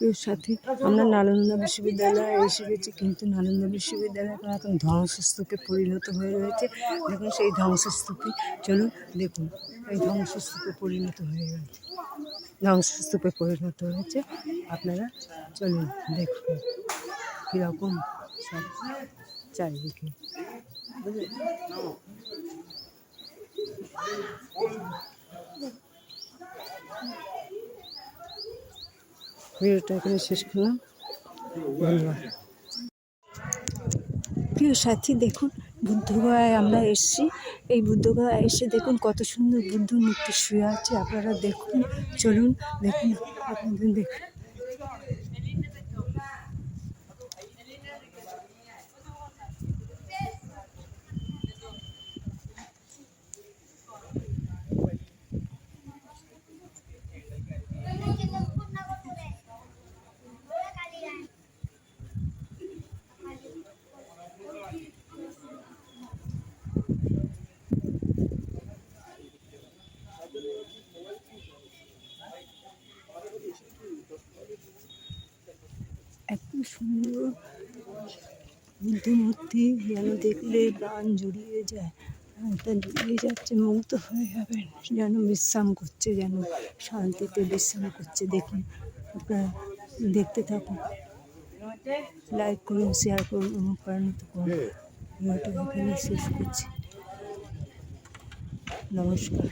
এর সাথে আমরা নালন্দা বিশ্ববিদ্যালয়ে এসে গেছি, কিন্তু নালন্দা বিশ্ববিদ্যালয় এখন ধ্বংসস্তূপে পরিণত হয়ে রয়েছে। দেখুন সেই ধ্বংসস্তূপে, চলুন দেখুন, এই ধ্বংসস্তূপে পরিণত হয়ে গেছে, ধ্বংসস্তূপে পরিণত হয়েছে। আপনারা চলুন দেখুন কীরকম সব চারিদিকে। ভিডিওটা এখানে শেষ করলাম, ধন্যবাদ। প্রিয় সাথী, দেখুন বুদ্ধগয়ায় আমরা এসেছি। এই বুদ্ধগয়ায় এসে দেখুন কত সুন্দর বুদ্ধ মূর্তি শুয়ে আছে। আপনারা দেখুন, চলুন দেখুন, আপনাদের দেখুন। এত সুন্দর বুদ্ধ মূর্তি, যেন দেখলে প্রাণ জুড়িয়ে যায়, তা জুড়িয়ে যাচ্ছে, মুগ্ধ হয়ে যাবেন, যেন বিশ্রাম করছে, যেন শান্তিতে বিশ্রাম করছে। দেখুন, আপনারা দেখতে থাকুন, লাইক করুন, শেয়ার করুন, অনুপ্রাণিত করুন। ভিডিওটা এখানে শেষ করছি, নমস্কার।